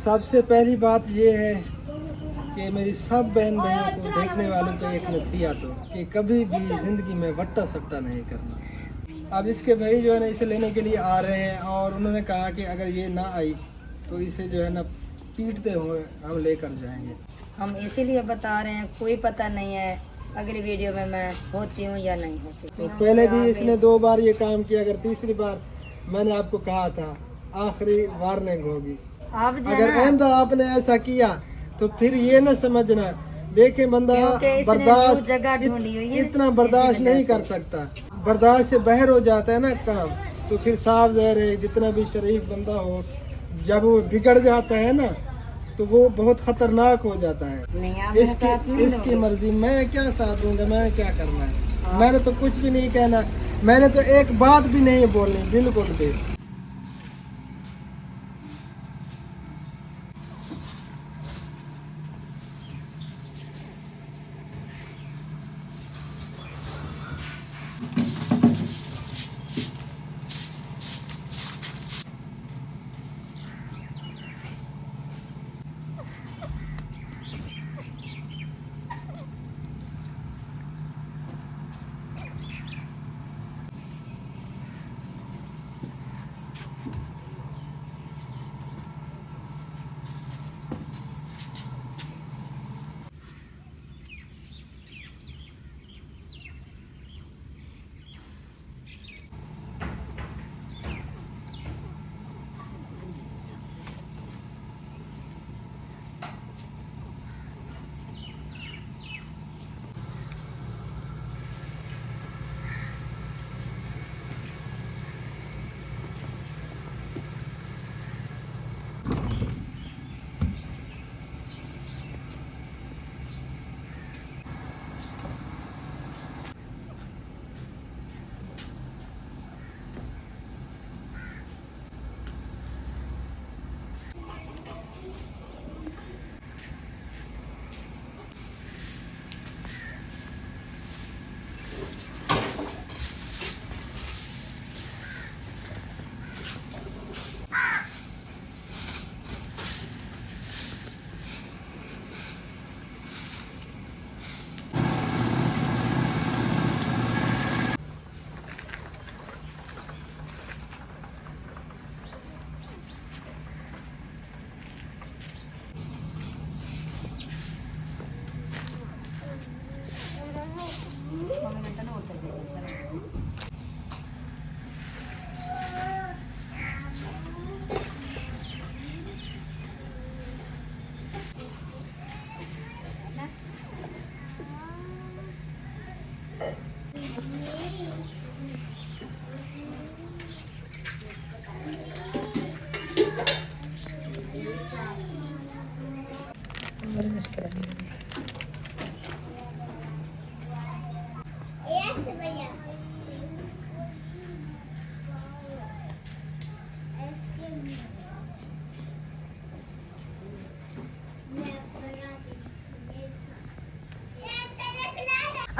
सबसे पहली बात ये है कि मेरी सब बहन भाइयों को देखने वालों को एक नसीहत हो कि कभी भी ज़िंदगी में वट्टा सट्टा नहीं करना। अब इसके भाई जो है ना इसे लेने के लिए आ रहे हैं और उन्होंने कहा कि अगर ये ना आई तो इसे जो है ना पीटते हुए हम लेकर जाएंगे। हम इसीलिए बता रहे हैं, कोई पता नहीं है अगली वीडियो में मैं होती हूँ या नहीं होती। तो पहले भी इसने 2 बार ये काम किया, अगर तीसरी बार मैंने आपको कहा था आखिरी वार्निंग होगी। आप जो अगर है आइंदा आपने ऐसा किया तो फिर ये न समझना, देखे बंदा क्योंकि इसने न्यू जगह ढूंढी हुई है, इतना बर्दाश्त इसी वजह नहीं से। कर सकता, बर्दाश्त से बाहर हो जाता है ना काम, तो फिर साफ ज़ाहिर है जितना भी शरीफ बंदा हो जब वो बिगड़ जाता है ना तो वो बहुत खतरनाक हो जाता है। नहीं, आप मेरा साथ नहीं इसकी दोगे। मर्जी, मैं क्या साथ दूंगा, मैंने क्या करना है, मैंने तो कुछ भी नहीं कहना, मैंने तो एक बात भी नहीं बोलनी बिल्कुल भी।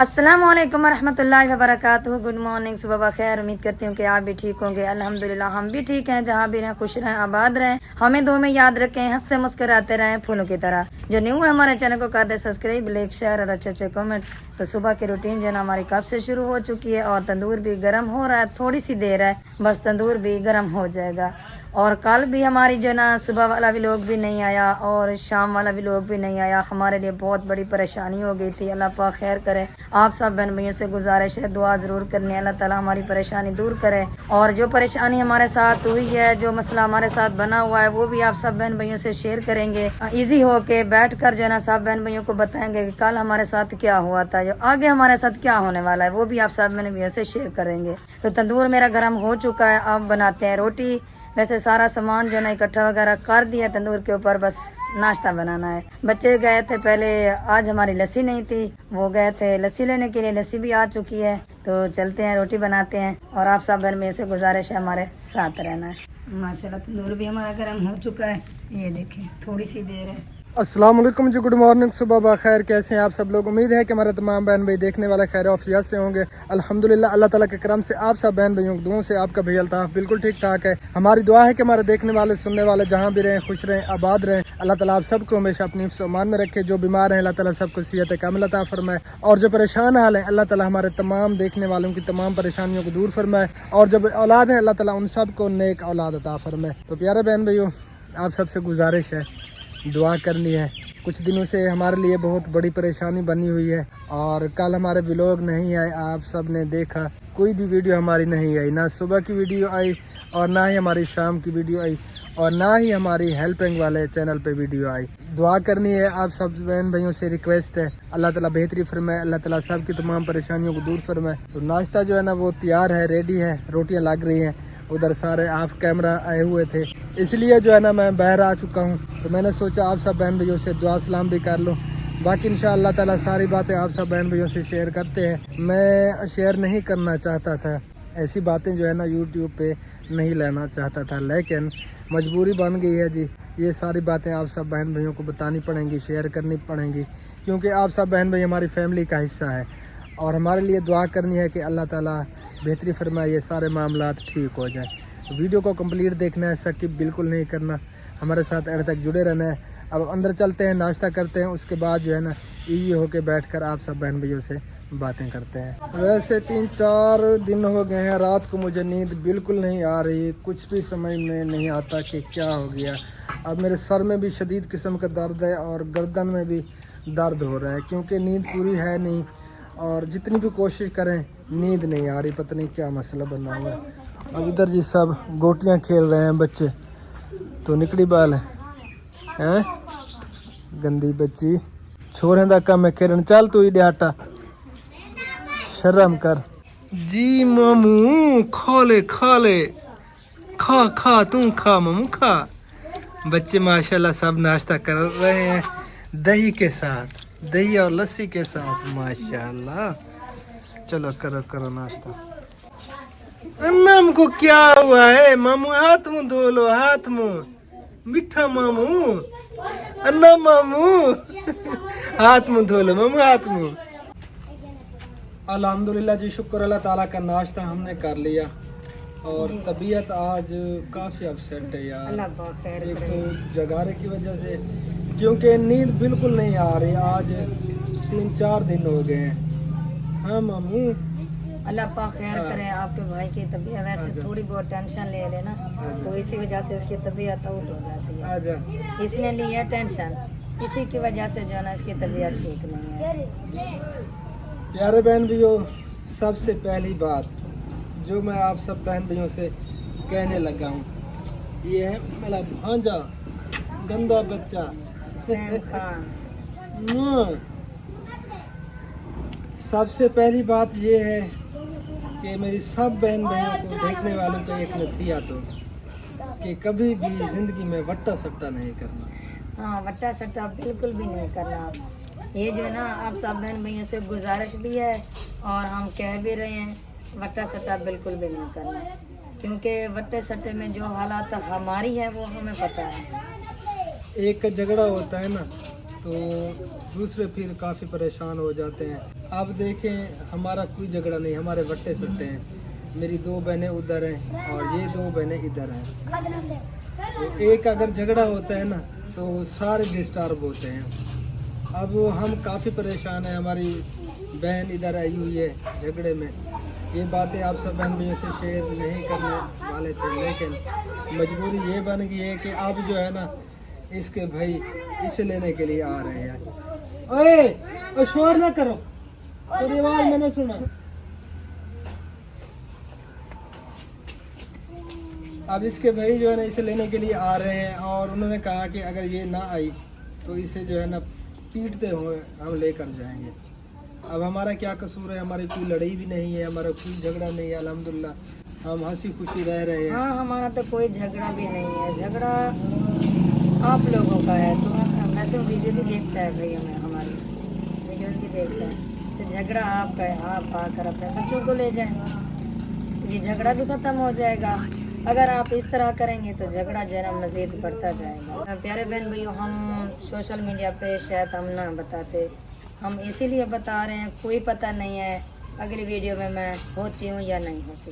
अस्सलाम वालेकुम रहमतुल्लाहि व बरकातहू। गुड मॉर्निंग, सुबह बखैर। उम्मीद करती हूँ कि आप भी ठीक होंगे। अल्हम्दुलिल्लाह हम भी ठीक हैं, जहाँ भी रहें खुश रहें, आबाद रहें, हमें दो में याद रखें, हंसते मुस्कुराते रहें फूलों की तरह। जो न्यू है हमारे चैनल को कर दे सब्सक्राइब, लाइक, शेयर और अच्छे अच्छे कमेंट। तो सुबह की रूटीन जो है ना हमारी कब से शुरू हो चुकी है और तंदूर भी गर्म हो रहा है, थोड़ी सी देर है बस तंदूर भी गर्म हो जाएगा। और कल भी हमारी जो ना सुबह वाला व्लॉग भी नहीं आया और शाम वाला व्लॉग भी नहीं आया। हमारे लिए बहुत बड़ी परेशानी हो गई थी। अल्लाह पाक खैर करे। आप सब बहन भैयों से गुजारिश है दुआ ज़रूर करनी, अल्लाह ताला हमारी परेशानी दूर करे। और जो परेशानी हमारे साथ हुई है, जो मसला हमारे साथ बना हुआ है, वो भी आप सब बहन भैयों से शेयर करेंगे। ईजी हो के बैठ कर जो है ना सब बहन भैयों को बताएंगे कि कल हमारे साथ क्या हुआ था, जो आगे हमारे साथ क्या होने वाला है, वो भी आप सब बहन भैयों से शेयर करेंगे। तो तंदूर मेरा गर्म हो चुका है, अब बनाते हैं रोटी। वैसे सारा सामान जो ना इकट्ठा वगैरह कर दिया तंदूर के ऊपर, बस नाश्ता बनाना है। बच्चे गए थे पहले, आज हमारी लस्सी नहीं थी, वो गए थे लस्सी लेने के लिए, लस्सी भी आ चुकी है। तो चलते हैं रोटी बनाते हैं और आप सब घर में से गुजारिश है हमारे साथ रहना है। माशाल्लाह तंदूर भी हमारा गर्म हो चुका है, ये देखें थोड़ी सी देर है। अस्सलाम वालेकुम जी, गुड मॉर्निंग, सुबह बखैर। कैसे हैं आप सब लोग? उम्मीद है कि हमारे तमाम बहन भाई देखने वाले खैर औफियत से होंगे। अल्हम्दुलिल्लाह, अल्लाह ताला के करम से आप सब बहन भाइयों की दुआओं से आपका भाई अल्ताफ बिल्कुल ठीक ठाक है। हमारी दुआ है कि हमारे देखने वाले सुनने वाले जहाँ भी रहें खुश रहें, आबाद रहें। अल्लाह ताला आप सबको हमेशा अपनी हिफ्ज़ व अमान में रखे। जो बीमार हैं अल्लाह ताला सबको सेहत कामिल अता फरमाए, और जो परेशान हाल हैं अल्लाह ताला हमारे तमाम देखने वालों की तमाम परेशानियों को दूर फरमाए, और जब औलाद है अल्लाह ताला उन सबको नेक औलाद अता फरमाए। तो प्यारे बहन भाइयों, आप सबसे गुजारिश है, दुआ करनी है। कुछ दिनों से हमारे लिए बहुत बड़ी परेशानी बनी हुई है, और कल हमारे व्लॉग नहीं आए। आप सब ने देखा कोई भी वीडियो हमारी नहीं आई, ना सुबह की वीडियो आई, और ना ही हमारी शाम की वीडियो आई, और ना ही हमारी हेल्पिंग वाले चैनल पे वीडियो आई। दुआ करनी है, आप सब बहन भाइयों से रिक्वेस्ट है, अल्लाह ताला बेहतरी फरमाए, अल्लाह ताला सब की तमाम परेशानियों को दूर फरमाए। तो नाश्ता जो है ना वो तैयार है, रेडी है, रोटियाँ लग रही हैं। उधर सारे ऑफ कैमरा आए हुए थे, इसलिए जो है ना मैं बाहर आ चुका हूँ। तो मैंने सोचा आप सब बहन भाइयों से दुआ सलाम भी कर लूँ। बाकी इंशाअल्लाह ताला सारी बातें आप सब बहन भाइयों से शेयर करते हैं। मैं शेयर नहीं करना चाहता था, ऐसी बातें जो है ना यूट्यूब पे नहीं लेना चाहता था, लेकिन मजबूरी बन गई है जी। ये सारी बातें आप सब बहन भाइयों को बतानी पड़ेंगी, शेयर करनी पड़ेंगी, क्योंकि आप सब बहन भाई हमारी फैमिली का हिस्सा है, और हमारे लिए दुआ करनी है कि अल्लाह ताला बेहतरी फरमाए, ये सारे मामलात ठीक हो जाए। तो वीडियो को कंप्लीट देखना है, स्किप बिल्कुल नहीं करना, हमारे साथ एंड तक जुड़े रहना है। अब अंदर चलते हैं, नाश्ता करते हैं, उसके बाद जो है ना ईजी होके बैठकर आप सब बहन भाइयों से बातें करते हैं। वैसे 3-4 दिन हो गए हैं, रात को मुझे नींद बिल्कुल नहीं आ रही, कुछ भी समझ में नहीं आता कि क्या हो गया। अब मेरे सर में भी शदीद किस्म का दर्द है, और गर्दन में भी दर्द हो रहा है, क्योंकि नींद पूरी है नहीं, और जितनी भी कोशिश करें नींद नहीं आ रही। पता नहीं क्या मसला बना हुआ है। अब इधर जी सब गोटियां खेल रहे हैं बच्चे, तो निकड़ी बाल हैं, गंदी बच्ची, छोरे दा काम है खेलन। चल तू ही आटा, शर्म कर जी। मामू खा ले खा ले, खा खा तू खा मामू खा। बच्चे माशाल्लाह सब नाश्ता कर रहे हैं दही के साथ, दही और लस्सी के साथ, माशाल्लाह। चलो करो करो नाश्ता। अन्नम को क्या हुआ है मामू? हाथ मुंह धो लो, हाथ मुंह। मीठा मामू, अन्ना मामू हाथ मुंह धो लो मामू, हाथ मुंह। अल्हम्दुलिल्लाह जी, शुक्र अल्लाह ताला का, नाश्ता हमने कर लिया, और तबीयत आज काफ़ी अपसेट है यार। एक तो जगारे की वजह से, क्योंकि नींद बिल्कुल नहीं आ रही। आज 3-4 दिन हो गए हैं। हाँ मामू, अल्लाह पाक खैर करे आपके भाई की तबीयत। वैसे थोड़ी बहुत टेंशन ले लेना, तो इसी वजह से इसकी तबीयत आउट हो जाती है। आजा। इसने ली है टेंशन, इसी की वजह से जो है ना इसकी तबीयत ठीक नहीं है। प्यारे बहन भैयों, सबसे पहली बात जो मैं आप सब बहन भैयों से कहने लगा हूँ, ये है मेरा भांजा, गंदा बच्चा सैम खान। सबसे पहली बात ये है कि मेरी सब बहन भाइयों को, देखने वालों को एक नसीहत हो कि कभी भी ज़िंदगी में वट्टा सट्टा नहीं करना। हाँ, वट्टा सट्टा बिल्कुल भी नहीं करना। ये जो है ना आप सब बहन भैया से गुजारिश भी है, और हम कह भी रहे हैं, वट्टा सट्टा बिल्कुल भी नहीं करना, क्योंकि वट्टे सट्टे में जो हालात हमारी है वो हमें पता है। एक झगड़ा होता है ना, तो दूसरे फिर काफ़ी परेशान हो जाते हैं। अब देखें, हमारा कोई झगड़ा नहीं, हमारे वट्टे सट्टे हैं। मेरी 2 बहनें उधर हैं, और ये 2 बहनें इधर हैं। तो एक अगर झगड़ा होता है ना, तो सारे डिस्टर्ब होते हैं। अब हम काफ़ी परेशान हैं, हमारी बहन इधर आई हुई है झगड़े में। ये बातें आप सब बहन भैया से शेयर नहीं करने वाले थे, लेकिन मजबूरी ये बन गई है कि अब जो है ना इसके भाई इसे लेने के लिए आ रहे हैं। ओए शोर ना करो, तेरी आवाज मैंने सुना। अब इसके भाई जो है ना इसे लेने के लिए आ रहे हैं, और उन्होंने कहा कि अगर ये ना आई तो इसे जो है ना पीटते हुए हम लेकर जाएंगे। अब हमारा क्या कसूर है? हमारी कोई लड़ाई भी नहीं है, हमारा कोई झगड़ा नहीं है, अल्हम्दुलिल्लाह हम हंसी खुशी रह रहे हैं। हाँ, हमारा तो कोई झगड़ा भी नहीं है, झगड़ा आप लोगों का है। तो वैसे वीडियो भी देखता है भाई, हमें हमारी वीडियो भी देखता है, तो झगड़ा आपका है। आप आकर अपने बच्चों को ले जाएं, ये झगड़ा भी ख़त्म हो जाएगा, अगर आप इस तरह करेंगे तो झगड़ा जो है ना मज़ीद बढ़ता जाएगा। प्यारे बहन भाइयों, हम सोशल मीडिया पे शायद हम ना बताते, हम इसीलिए बता रहे हैं, कोई पता नहीं है अगली वीडियो में मैं होती हूँ या नहीं होती।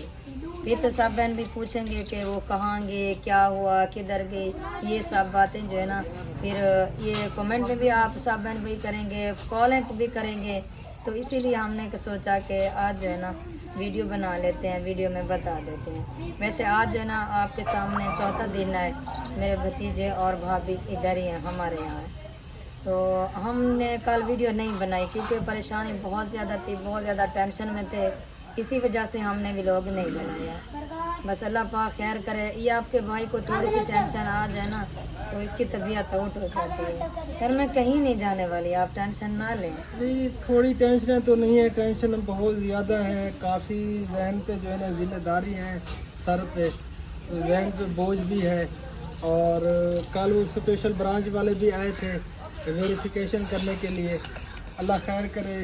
फिर तो सब बहन भी पूछेंगे कि वो कहाँ गए, क्या हुआ, किधर गई, ये सब बातें जो है ना फिर ये कमेंट में भी आप सब बहन भाई करेंगे, कॉलें भी करेंगे। तो इसीलिए हमने सोचा कि आज जो है ना वीडियो बना लेते हैं, वीडियो में बता देते हैं। वैसे आज जो है ना आपके सामने चौथा दिन है, मेरे भतीजे और भाभी इधर ही हैं, हमारे यहाँ है। तो हमने कल वीडियो नहीं बनाई क्योंकि परेशानी बहुत ज़्यादा थी, बहुत ज़्यादा टेंशन में थे, इसी वजह से हमने व्लॉग नहीं बनाया। बस अल्लाह पाक खैर करे। ये आपके भाई को थोड़ी सी टेंशन आ जाए ना तो इसकी तबीयत आउट हो जाती है। खैर मैं कहीं नहीं जाने वाली, आप टेंशन ना लें। जी थोड़ी टेंशन तो नहीं है, टेंशन बहुत ज़्यादा है, काफ़ी जहन पे जो है ना जिम्मेदारी है, सर पे जहन पे बोझ भी है। और कल वो स्पेशल ब्रांच वाले भी आए थे वेरिफिकेशन करने के लिए। अल्लाह खैर करे,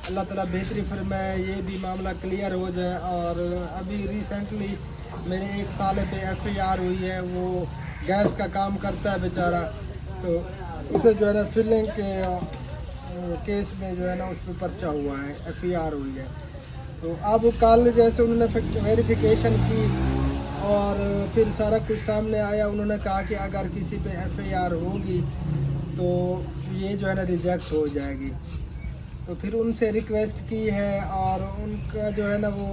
अल्लाह ताला बेहतरी फरमाए, ये भी मामला क्लियर हो जाए। और अभी रिसेंटली मेरे 1 साल पे FIR हुई है, वो गैस का काम करता है बेचारा, तो उसे जो है ना फिलिंग के केस में जो है ना उस पर पर्चा हुआ है, FIR हुई है। तो अब कल जैसे उन्होंने वेरिफिकेशन की और फिर सारा कुछ सामने आया, उन्होंने कहा कि अगर किसी पे FIR होगी तो ये जो है ना रिजेक्ट हो जाएगी। तो फिर उनसे रिक्वेस्ट की है और उनका जो है ना वो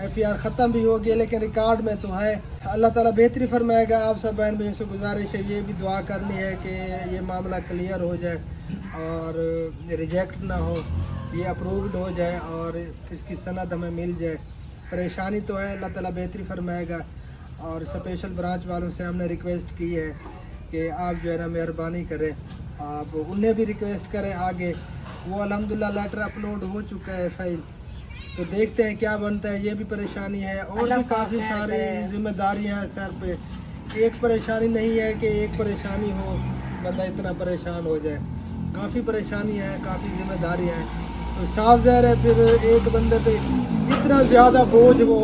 FIR ख़त्म भी हो गया, लेकिन रिकॉर्ड में तो है। अल्लाह ताला बेहतरी फरमाएगा। आप सब बहन भाइयों से गुजारिश है, ये भी दुआ करनी है कि ये मामला क्लियर हो जाए और रिजेक्ट ना हो, ये अप्रूव्ड हो जाए और इसकी सनद हमें मिल जाए। परेशानी तो है, अल्लाह ताला बेहतरी फरमाएगा। और स्पेशल ब्रांच वालों से हमने रिक्वेस्ट की है कि आप जो है ना मेहरबानी करें, आप उन्हें भी रिक्वेस्ट करें आगे। वो अल्हम्दुलिल्लाह लेटर अपलोड हो चुका है फाइल, तो देखते हैं क्या बनता है। ये भी परेशानी है और भी काफ़ी सारी जिम्मेदारियां हैं सर पे। एक परेशानी नहीं है कि एक परेशानी हो बंदा इतना परेशान हो जाए, काफ़ी परेशानी है, काफ़ी जिम्मेदारियां हैं। तो साफ ज़ाहिर है फिर एक बंदे पे इतना ज़्यादा बोझ हो,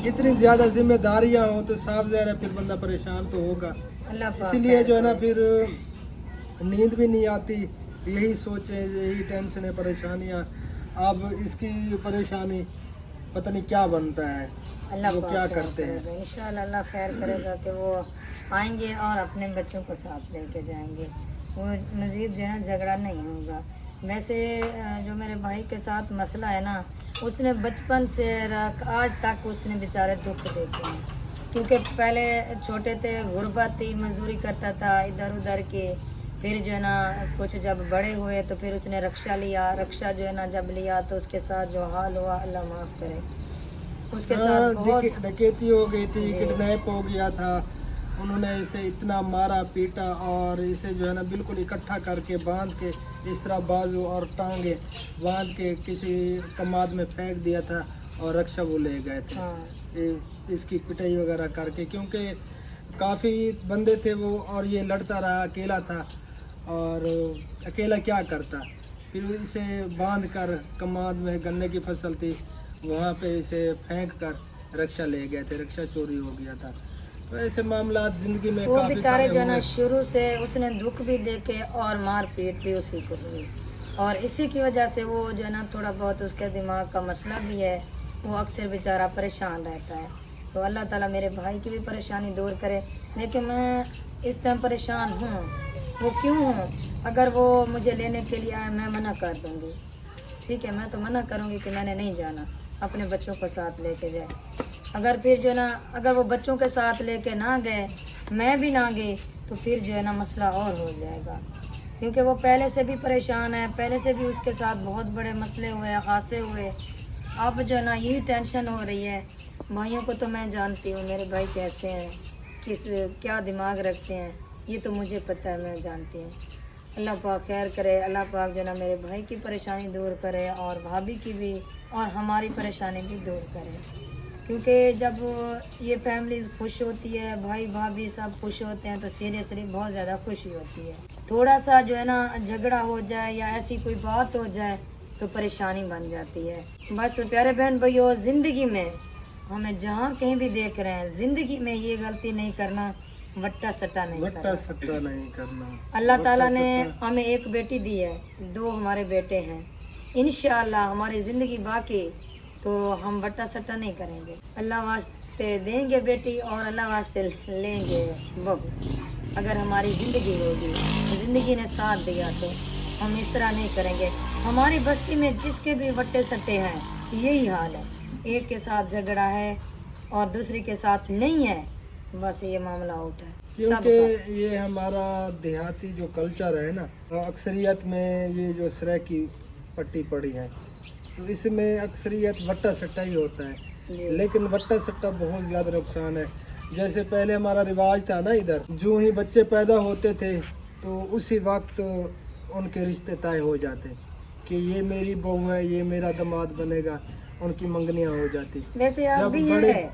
इतनी ज़्यादा जिम्मेदारियां हो तो साफ ज़ाहिर है फिर बंदा परेशान तो होगा। इसीलिए जो है ना फिर नींद भी नहीं आती, यही सोचे, यही टेंशन है, परेशानियाँ। अब इसकी परेशानी पता नहीं क्या बनता है, वो क्या करते हैं। इंशाल्लाह अल्लाह खैर करेगा कि वो आएंगे और अपने बच्चों को साथ लेके जाएंगे, वो मज़ीद जो है झगड़ा नहीं होगा। वैसे जो मेरे भाई के साथ मसला है ना, उसने बचपन से आज तक उसने बेचारे दुख देखे हैं, क्योंकि पहले छोटे थे, गुर्बत थी, मजदूरी करता था इधर उधर की। फिर जो है ना कुछ जब बड़े हुए तो फिर उसने रक्षा लिया, रक्षा जो है ना जब लिया तो उसके साथ जो हाल हुआ अल्लाह माफ़ करे, उसके साथ बहुत डकैती हो गई थी, किडनैप हो गया था। उन्होंने इसे इतना मारा पीटा और इसे जो है ना बिल्कुल इकट्ठा करके बांध के इस तरह बाजू और टांगे बांध के किसी कमाद में फेंक दिया था और रक्षा वो ले गए थे। इसकी पिटाई वगैरह करके, क्योंकि काफ़ी बंदे थे वो और ये लड़ता रहा, अकेला था और अकेला क्या करता। फिर इसे बांध कर कमाद में गन्ने की फसल थी वहाँ पे इसे फेंक कर रक्षा ले गए थे, रक्षा चोरी हो गया था। तो ऐसे मामला ज़िंदगी में वो बेचारे जो है ना शुरू से उसने दुख भी देखे और मार पीट भी उसी को हुई, और इसी की वजह से वो जो है ना थोड़ा बहुत उसके दिमाग का मसला भी है, वो अक्सर बेचारा परेशान रहता है। तो अल्लाह ताला मेरे भाई की भी परेशानी दूर करे। लेकिन मैं इस टाइम परेशान हूँ, वो क्यों हूँ? अगर वो मुझे लेने के लिए आए मैं मना कर दूँगी, ठीक है, मैं तो मना करूँगी कि मैंने नहीं जाना, अपने बच्चों को साथ लेके जाए। अगर फिर जो है ना अगर वो बच्चों के साथ लेके ना गए, मैं भी ना गई, तो फिर जो है ना मसला और हो जाएगा, क्योंकि वो पहले से भी परेशान है, पहले से भी उसके साथ बहुत बड़े मसले हुए, हादसे हुए। अब जो है ना यही टेंशन हो रही है। भाइयों को तो मैं जानती हूँ, मेरे भाई कैसे हैं, क्या दिमाग रखते हैं, ये तो मुझे पता है, मैं जानती हूँ। अल्लाह पाक खैर करे, अल्लाह पाक जो ना मेरे भाई की परेशानी दूर करे और भाभी की भी, और हमारी परेशानी भी दूर करे। क्योंकि जब ये फैमिलीज खुश होती है, भाई भाभी सब खुश होते हैं, तो सीरियसली बहुत ज़्यादा खुशी होती है। थोड़ा सा जो है ना झगड़ा हो जाए या ऐसी कोई बात हो जाए तो परेशानी बन जाती है। बस प्यारे बहन भाइयों, ज़िंदगी में हमें जहाँ कहीं भी देख रहे हैं, जिंदगी में ये गलती नहीं करना, वट्टा सट्टा नहीं वट्टा करना। सट्टा नहीं करना। अल्लाह ताला ने हमें एक बेटी दी है, 2 हमारे बेटे हैं। इंशाअल्लाह हमारी ज़िंदगी बाकी तो हम वट्टा सट्टा नहीं करेंगे। अल्लाह वास्ते देंगे बेटी और अल्लाह वास्ते लेंगे बहू। अगर हमारी ज़िंदगी होगी, ज़िंदगी ने साथ दिया तो हम इस तरह नहीं करेंगे। हमारी बस्ती में जिसके भी वट्टे सट्टे हैं यही हाल है, एक के साथ झगड़ा है और दूसरे के साथ नहीं है, बस ये मामला आउट है। क्योंकि ये हमारा देहाती जो कल्चर है ना, अक्सरियत में ये जो सराय की पट्टी पड़ी है तो इसमें अक्सरियत वट्टा सट्टा ही होता है। लेकिन वट्टा सट्टा बहुत ज़्यादा नुकसान है। जैसे पहले हमारा रिवाज था ना, इधर जो ही बच्चे पैदा होते थे तो उसी वक्त उनके रिश्ते तय हो जाते कि ये मेरी बहू है, ये मेरा दामाद बनेगा, उनकी मंगनियाँ हो जाती। वैसे आप जब भी बड़े है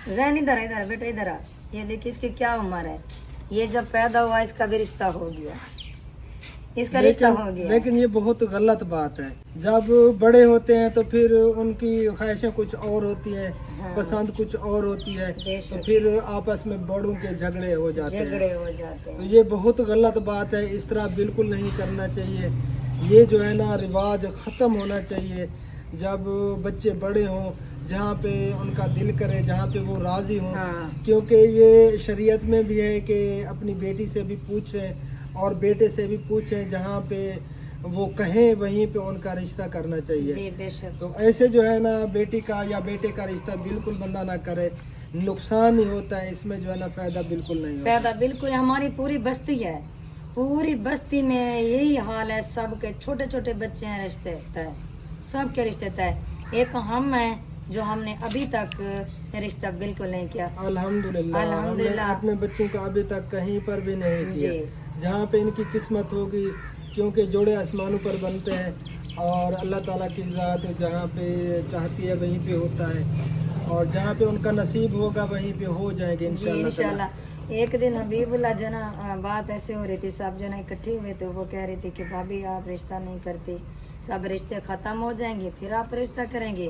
जैन इधर इधर बेटा इधर आ, ये देखिए इसकी क्या उम्र है, ये जब पैदा हुआ इसका भी रिश्ता हो गया, इसका रिश्ता हो गया। लेकिन ये बहुत गलत बात है। जब बड़े होते हैं तो फिर उनकी ख्वाहिशें कुछ और होती हैं, हाँ। पसंद कुछ और होती है, बेशक। तो फिर आपस में बड़ों के झगड़े हो जाते हैं। झगड़े हो जाते तो हैं। ये बहुत गलत बात है, इस तरह बिल्कुल नहीं करना चाहिए। ये जो है ना रिवाज ख़त्म होना चाहिए। जब बच्चे बड़े हों, जहाँ पे उनका दिल करे, जहाँ पे वो राज़ी हों। हाँ। क्योंकि ये शरीयत में भी है कि अपनी बेटी से भी पूछें और बेटे से भी पूछें, जहाँ पे वो कहें वहीं पे उनका रिश्ता करना चाहिए। जी बेशक। तो ऐसे जो है ना बेटी का या बेटे का रिश्ता बिल्कुल बंदा ना करे, नुकसान ही होता है इसमें, जो है ना फ़ायदा बिल्कुल नहीं होता। फायदा बिल्कुल, हमारी पूरी बस्ती है, पूरी बस्ती में यही हाल है। सबके छोटे छोटे बच्चे हैं, रिश्ते तय, सबके रिश्ते तय। एक हम हैं जो हमने अभी तक रिश्ता बिल्कुल नहीं किया। अल्हम्दुलिल्लाह हमने अल्हम्दुलिल्लाह। अपने बच्चों का अभी तक कहीं पर भी नहीं किया। जी। जहाँ पे इनकी किस्मत होगी, क्योंकि जोड़े आसमानों पर बनते हैं और अल्लाह ताला की ज़ात जहाँ पे चाहती है वहीं पे होता है, और जहाँ पे उनका नसीब होगा वहीं पे हो जाएंगे इंशाल्लाह। इंशाल्लाह। एक दिन हबीबुल्लाह जो ना बात ऐसे हो रही थी, सब जो ना इकट्ठे हुए थे, वो कह रही थी कि भाभी आप रिश्ता नहीं करती, सब रिश्ते ख़त्म हो जाएंगे फिर आप रिश्ता करेंगे।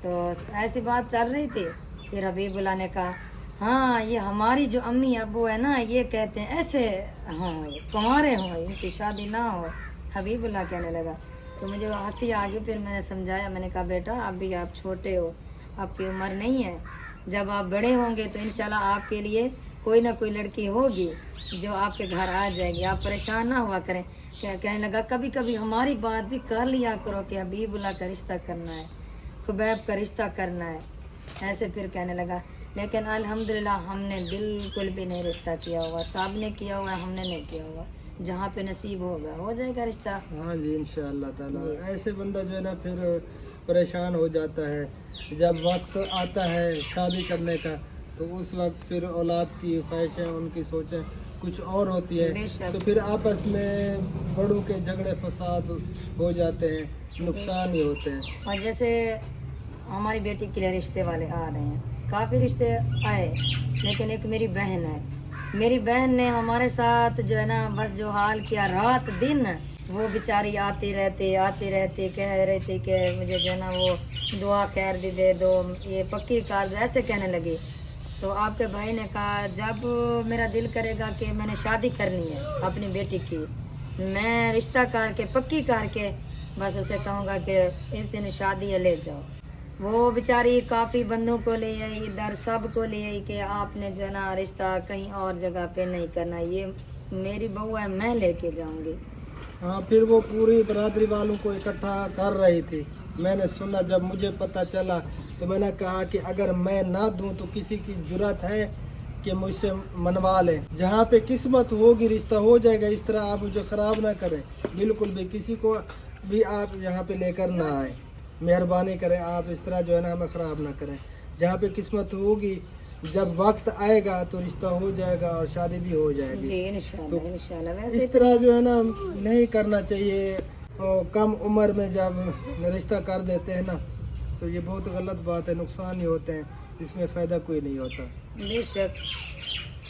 तो ऐसी बात चल रही थी। फिर हबीबुल्लाह ने कहा हाँ ये हमारी जो अम्मी अब्बू है ना, ये कहते हैं ऐसे हाँ कुंवारे हो, इनकी शादी ना हो। हबीबुल्लाह कहने लगा तो मुझे हंसी आ गई। फिर मैंने समझाया, मैंने कहा बेटा अभी आप छोटे हो, आपकी उम्र नहीं है, जब आप बड़े होंगे तो इंशाल्लाह आपके लिए कोई ना कोई लड़की होगी जो आपके घर आ जाएगी, आप परेशान ना हुआ करें। कहने लगा कभी कभी हमारी बात भी कर लिया करो कि हबीबुल्लाह का रिश्ता करना है, खुबैब का रिश्ता करना है, ऐसे फिर कहने लगा। लेकिन अल्हम्दुलिल्लाह हमने बिल्कुल भी नहीं रिश्ता किया हुआ, साहब ने किया हुआ, हमने नहीं किया हुआ। जहाँ पे नसीब होगा हो जाएगा रिश्ता। हाँ जी इंशाअल्लाह ताला। ऐसे बंदा जो है ना फिर परेशान हो जाता है। जब वक्त आता है शादी करने का तो उस वक्त फिर औलाद की ख्वाहिशें, उनकी सोचें कुछ और होती है, बेशक। तो फिर आपस में बड़ों के झगड़े फसाद हो जाते हैं, नुकसान ही होते हैं। और जैसे हमारी बेटी के लिए रिश्ते वाले आ रहे हैं, काफ़ी रिश्ते आए, लेकिन एक मेरी बहन है, मेरी बहन ने हमारे साथ जो है ना बस जो हाल किया, रात दिन वो बेचारी आती रहती कह रही थी कि मुझे जो है ना वो दुआ खैर दे दो, ये पक्की कार ऐसे कहने लगी। तो आपके भाई ने कहा जब मेरा दिल करेगा कि मैंने शादी करनी है अपनी बेटी की, मैं रिश्ता करके पक्की करके बस उसे कहूँगा कि इस दिन शादी है ले जाओ। वो बेचारी काफ़ी बंदों को ले आई, इधर सब को ले आई कि आपने जो है ना रिश्ता कहीं और जगह पे नहीं करना, ये मेरी बहू है, मैं लेके जाऊंगी। हाँ फिर वो पूरी बरादरी वालों को इकट्ठा कर रही थी। मैंने सुना, जब मुझे पता चला तो मैंने कहा कि अगर मैं ना दूं तो किसी की जुर्रत है कि मुझसे मनवा ले। जहाँ पे किस्मत होगी रिश्ता हो जाएगा। इस तरह आप मुझे ख़राब ना करें, बिल्कुल भी किसी को भी आप यहाँ पे लेकर ना आए, मेहरबानी करें आप इस तरह जो है ना हमें ख़राब ना करें। जहाँ पे किस्मत होगी, जब वक्त आएगा तो रिश्ता हो जाएगा और शादी भी हो जाएगी। जी इंशाल्लाह इंशाल्लाह। वैसे इस तरह जो है ना नहीं करना चाहिए। और कम उम्र में जब रिश्ता कर देते हैं ना तो ये बहुत गलत बात है, नुकसान ही होते हैं, इसमें फ़ायदा कोई नहीं होता। बेशक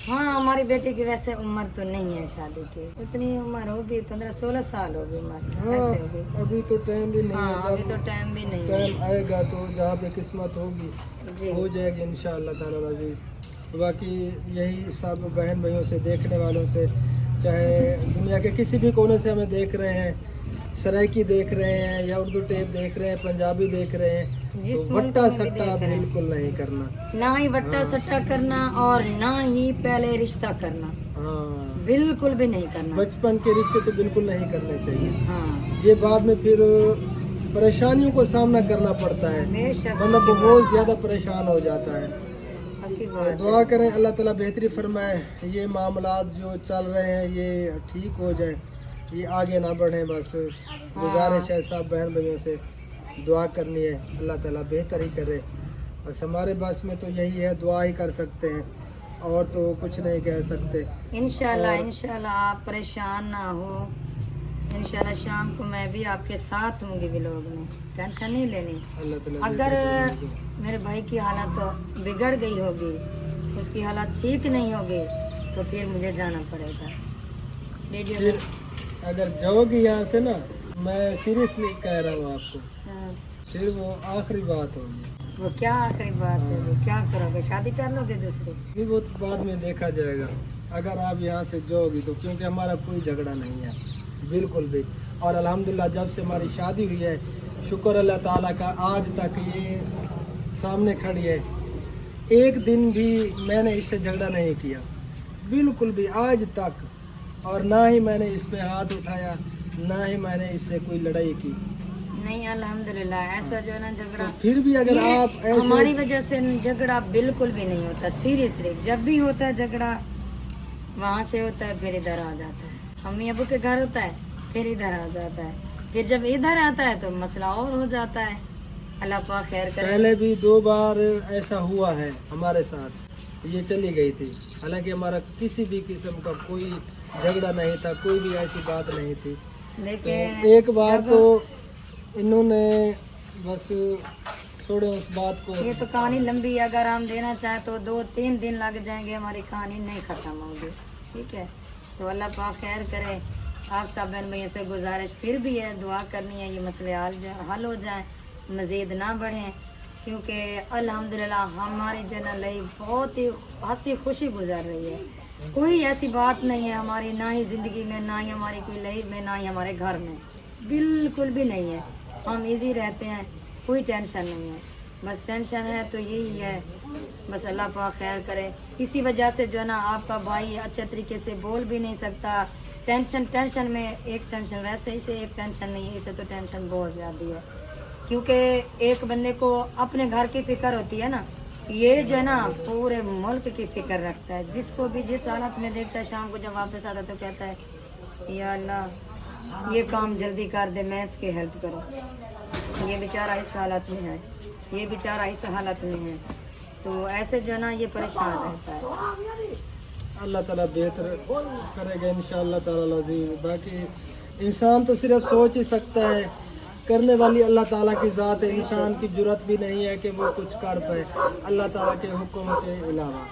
हाँ हमारी बेटी की वैसे उम्र तो नहीं है शादी की, इतनी उम्र होगी 15-16 साल होगी उम्र, हाँ ऐसे होगी। अभी तो टाइम भी नहीं हाँ है, अभी जब तो टाइम भी नहीं है टाइम आएगा तो जहाँ पे किस्मत होगी जी। हो जाएगी इंशाअल्लाह ताला अज़ीज़। बाकी यही सब बहन भाइयों से, देखने वालों से, चाहे दुनिया के किसी भी कोने से हमें देख रहे हैं, सराइकी देख रहे हैं या उर्दू टेप देख रहे हैं, पंजाबी देख रहे हैं, जिस तो मुल्क वट्टा में भी सट्टा देख रहे हैं। बिल्कुल नहीं करना। ना ही वट्टा सट्टा करना और ना ही पहले रिश्ता करना, हाँ बिल्कुल भी नहीं करना। बचपन के रिश्ते तो बिल्कुल नहीं करने चाहिए। हाँ ये बाद में फिर परेशानियों को सामना करना पड़ता है, बेशक मतलब बहुत ज़्यादा परेशान हो जाता है। आपकी तो बात दुआ करें अल्लाह ताला बेहतरी फरमाए, ये मामलात जो चल रहे हैं ये ठीक हो जाए, ये आगे ना बढ़े। बस गुजारिश है सब बहन भाइयों से, दुआ करनी है, अल्लाह ताला बेहतर ही करे। बस हमारे बस में तो यही है, दुआ ही कर सकते हैं और तो कुछ नहीं कह सकते। इंशाल्लाह इंशाल्लाह आप परेशान ना हो, इंशाल्लाह शाम को मैं भी आपके साथ होंगी व्लॉग में, टेंशन नहीं लेनी। अल्लाह ताला अगर बेहतर करे। मेरे भाई की हालत तो बिगड़ गई होगी, उसकी हालत ठीक नहीं होगी, तो फिर मुझे जाना पड़ेगा वीडियो फिर अगर जाओगी यहाँ से ना, मैं सीरियसली कह रहा हूँ आपको, हाँ, फिर वो आखिरी बात होगी। वो क्या आखिरी बात है, वो क्या करोगे, शादी कर लोगे दूसरी? फिर वो तो बाद में देखा जाएगा अगर आप यहाँ से जाओगी तो, क्योंकि हमारा कोई झगड़ा नहीं है बिल्कुल भी। और अल्हम्दुलिल्लाह जब से हमारी शादी हुई है, शुक्र अल्लाह ताला का, आज तक ये सामने खड़ी है, एक दिन भी मैंने इससे झगड़ा नहीं किया बिल्कुल भी आज तक, और ना ही मैंने इस पे हाथ उठाया, ना ही मैंने इससे कोई लड़ाई की। नहीं अल्हम्दुलिल्लाह, ऐसा जो है ना तो झगड़ा फिर भी अगर ये आप ऐसे हमारी वजह से झगड़ा बिल्कुल भी नहीं होता, सीरियसली। जब भी होता है झगड़ा वहाँ से होता है, फिर इधर आ जाता है, अम्मी अबू के घर होता है, फिर इधर आ जाता है, फिर जब इधर आता है तो मसला और हो जाता है। अल्लाह पाक खैर करे। पहले भी 2 बार ऐसा हुआ है हमारे साथ, ये चली गई थी, हालांकि हमारा किसी भी किस्म का कोई झगड़ा नहीं था, कोई भी ऐसी बात नहीं थी। तो लेकिन एक बार तो इन्होंने बस छोड़ो उस बात को। ये तो कहानी लंबी है, अगर हम देना चाहें तो 2-3 दिन लग जाएंगे, हमारी कहानी नहीं ख़त्म होगी, ठीक है। तो अल्लाह पाक खैर करे। आप सब बहन भैया से गुजारिश फिर भी है, दुआ करनी है ये मसले हल हो जाएं, मज़ीद ना बढ़ें, क्योंकि अल्हम्दुलिल्लाह हमारी जनरल बहुत ही हंसी खुशी गुजर रही है। कोई ऐसी बात नहीं है हमारी, ना ही ज़िंदगी में, ना ही हमारी कोई लाइफ में, ना ही हमारे घर में, बिल्कुल भी नहीं है। हम इजी रहते हैं, कोई टेंशन नहीं है। बस टेंशन है तो यही है, बस अल्लाह पाक खैर करे। इसी वजह से जो है ना आपका भाई अच्छे तरीके से बोल भी नहीं सकता, टेंशन में एक टेंशन, वैसे इसे एक टेंशन नहीं है, इसे तो टेंशन बहुत ज़्यादा है, क्योंकि एक बंदे को अपने घर की फिक्र होती है ना, ये जो है ना पूरे मुल्क की फिक्र रखता है। जिसको भी जिस हालत में देखता है, शाम को जब वापस आता है तो कहता है या अल्लाह ये काम जल्दी कर दे, मैं इसकी हेल्प करूँ, ये बेचारा इस हालत में है, ये बेचारा इस हालत में है। तो ऐसे जो है ना ये परेशान रहता है। अल्लाह ताला बेहतर करेगा इंशाअल्लाह ताला अज़ीज़। बाकी इंसान तो सिर्फ सोच ही सकता है, करने वाली अल्लाह ताला की ज़ात है, इंसान की जुर्रत भी नहीं है कि वो कुछ कर पाए अल्लाह ताला के हुक्म के अलावा,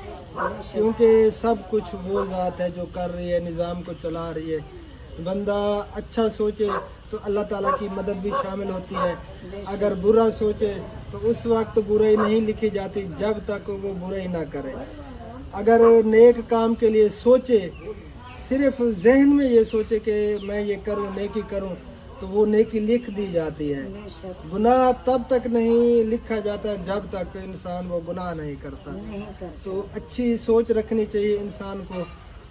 क्योंकि सब कुछ वो ज़ात है जो कर रही है, निज़ाम को चला रही है। बंदा अच्छा सोचे तो अल्लाह ताला की मदद भी शामिल होती है, अगर बुरा सोचे तो उस वक्त बुराई नहीं लिखी जाती जब तक वो बुराई ना करे। अगर नेक काम के लिए सोचे, सिर्फ जहन में ये सोचे कि मैं ये करूँ, नेकी करूँ, तो वो नेकी लिख दी जाती है। गुनाह तब तक नहीं लिखा जाता जब तक इंसान वो गुनाह नहीं करता। तो अच्छी सोच रखनी चाहिए इंसान को,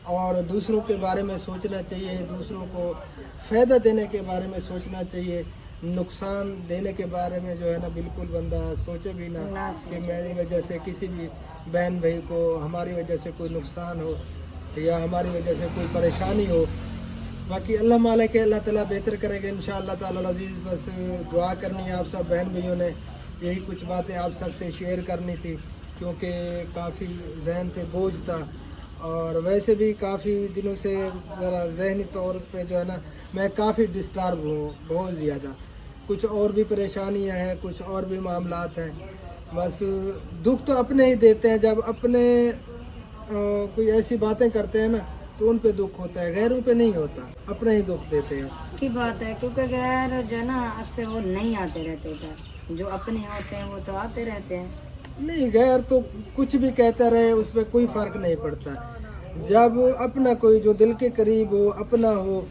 और दूसरों के बारे में सोचना चाहिए, दूसरों को फ़ायदा देने के बारे में सोचना चाहिए, नुकसान देने के बारे में जो है ना बिल्कुल बंदा सोचे भी ना कि मेरी वजह से किसी भी बहन भाई को, हमारी वजह से कोई नुकसान हो या हमारी वजह से कोई परेशानी हो। बाकी अल्लाह मालिक है, अल्लाह ताला बेहतर करेगा इंशाअल्लाह ताला अज़ीज़। बस दुआ करनी है आप सब बहन भाइयों ने, यही कुछ बातें आप सब से शेयर करनी थी, क्योंकि काफ़ी जहन पे बोझ था, और वैसे भी काफ़ी दिनों से ज़रा जहनी तौर पे जो है ना मैं काफ़ी डिस्टर्ब हूँ बहुत ज़्यादा। कुछ और भी परेशानियाँ हैं, कुछ और भी मामलात हैं। बस दुख तो अपने ही देते हैं, जब अपने कोई ऐसी बातें करते हैं ना तो उन पे दुख होता है, गैरों पे नहीं होता, अपना ही दुख देते हैं। की बात है, क्योंकि गैर जो है ना अक्सर वो नहीं आते रहते इधर, जो अपने होते हैं वो तो आते रहते हैं। नहीं, गैर तो कुछ भी कहता रहे उसमें कोई फर्क नहीं पड़ता। जब अपना कोई जो दिल के करीब हो, अपना हो,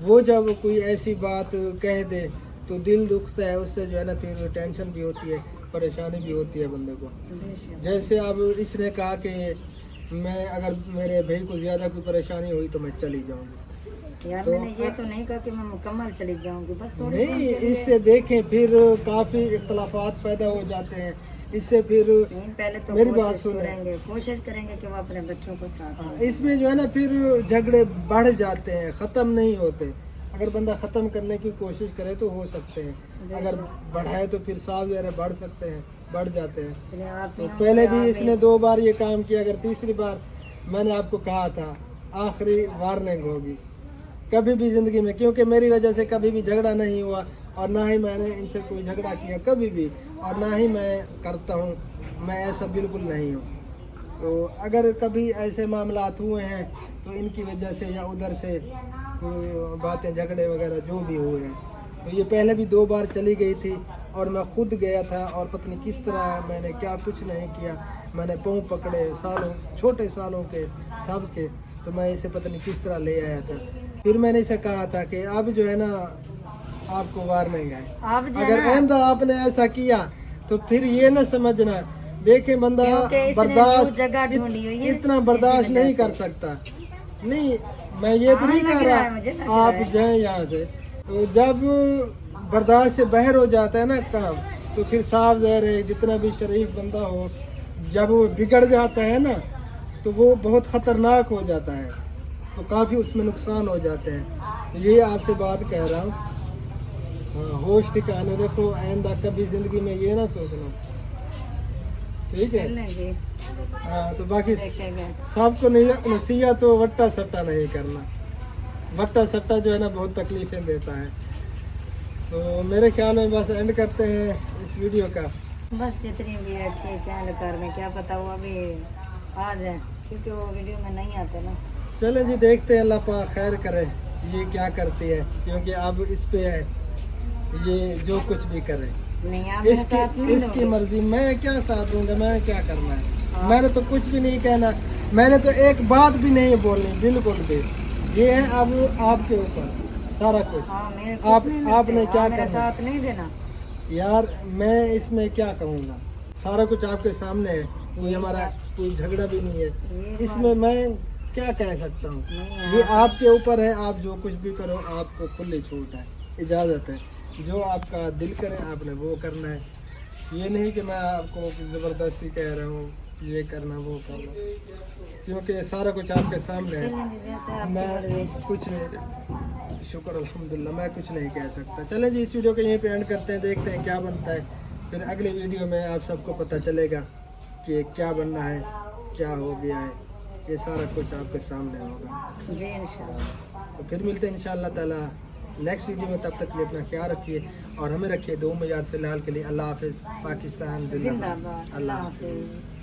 वो जब कोई ऐसी बात कह दे तो दिल दुखता है, उससे जो है ना फिर टेंशन भी होती है, परेशानी भी होती है बंदे को। जैसे अब इसने कहा कि मैं अगर मेरे भाई को ज़्यादा कोई परेशानी हुई तो मैं चली जाऊंगी। यार मैंने ये तो नहीं कहा कि मैं मुकम्मल चली जाऊंगी, बस थोड़ी नहीं, इससे देखें फिर काफ़ी इख्तलाफात पैदा हो जाते हैं। इससे फिर नहीं, पहले तो मेरी बात सुने, कोशिश करेंगे कि वो अपने बच्चों को साथ। इसमें जो है ना फिर झगड़े बढ़ जाते हैं, ख़त्म नहीं होते। अगर बंदा ख़त्म करने की कोशिश करे तो हो सकते हैं, अगर बढ़ाए तो फिर साफ ज़रा बढ़ सकते हैं, बढ़ जाते हैं। तो पहले भी इसने 2 बार ये काम किया, अगर तीसरी बार मैंने आपको कहा था आखिरी वार्निंग होगी कभी भी ज़िंदगी में, क्योंकि मेरी वजह से कभी भी झगड़ा नहीं हुआ और ना ही मैंने इनसे कोई झगड़ा किया कभी भी, और ना ही मैं करता हूँ, मैं ऐसा बिल्कुल नहीं हूँ। तो अगर कभी ऐसे मामलात हुए हैं तो इनकी वजह से या उधर से कोई बातें झगड़े वगैरह जो भी हुए हैं, तो ये पहले भी 2 बार चली गई थी और मैं खुद गया था और पत्नी किस तरह मैंने क्या कुछ नहीं किया, मैंने पाँव पकड़े सालों, छोटे सालों के सब के, तो मैं इसे पत्नी किस तरह ले आया था। फिर मैंने इसे कहा था कि अब जो है ना आपको वार्निंग है, अगर आइंदा आपने ऐसा किया तो फिर ये ना समझना, देखे बंदा बर्दाश्त इतना बर्दाश्त नहीं कर सकता। नहीं, मैं ये तो नहीं कह रहा आप जाएं यहाँ से, तो जब बर्दाश्त से बाहर हो जाता है ना काम, तो फिर साफ ज़ाहिर है जितना भी शरीफ बंदा हो, जब वो बिगड़ जाता है ना तो वो बहुत ख़तरनाक हो जाता है, तो काफ़ी उसमें नुकसान हो जाते हैं। तो ये आपसे बात कह रहा हूँ, हाँ, होश ठिकाने रखो, आइंदा कभी ज़िंदगी में ये ना सोचना, ठीक है। हाँ, तो बाकी सबको नसीहत तो वट्टा सट्टा नहीं करना, वट्टा सट्टा जो है ना बहुत तकलीफ़ें देता है। तो मेरे ख्याल में बस एंड करते हैं इस वीडियो का। बस जितनी भी है ठीक है, एंड कर दें, क्या पता वो अभी आ जाए, क्योंकि वो वीडियो में नहीं आते ना। चलें जी, देखते हैं, अल्लाह पाक खैर करे ये क्या करती है, क्योंकि अब इस पे है ये जो कुछ भी करे। नहीं, आप मेरे साथ नहीं इसकी मर्जी, मैं क्या साथ दूंगा, मैंने क्या करना है, मैंने तो कुछ भी नहीं कहना, मैंने तो एक बात भी नहीं बोलनी बिल्कुल भी। ये है अब आपके ऊपर सारा कुछ। आपने क्या करना, साथ नहीं देना यार, मैं इसमें क्या कहूँगा, सारा कुछ आपके सामने है, कोई हमारा कोई झगड़ा भी नहीं है, इसमें मैं क्या कह सकता हूँ। ये आपके ऊपर है, आप जो कुछ भी करो, आपको खुली छूट है, इजाज़त है, जो आपका दिल करे आपने वो करना है। ये नहीं कि मैं आपको ज़बरदस्ती कह रहा हूँ ये करना वो करना, क्योंकि सारा कुछ आपके सामने है। मैं कुछ नहीं, शुक्र अल्हम्दुलिल्लाह, मैं कुछ नहीं कह सकता। चलें जी, इस वीडियो को यहीं पे एंड करते हैं, देखते हैं क्या बनता है, फिर अगली वीडियो में आप सबको पता चलेगा कि क्या बनना है, क्या हो गया है, ये सारा कुछ आपके सामने होगा जी इंशाल्लाह। तो फिर मिलते हैं इंशाअल्लाह ताला नेक्स्ट वीडियो में, तब तक के लिए अपना ख्याल रखिए और हमें रखिए दुआ में याद। फिलहाल के लिए अल्लाह हाफिज़, पाकिस्तान जिंदाबाद, अल्लाह हाफिज़।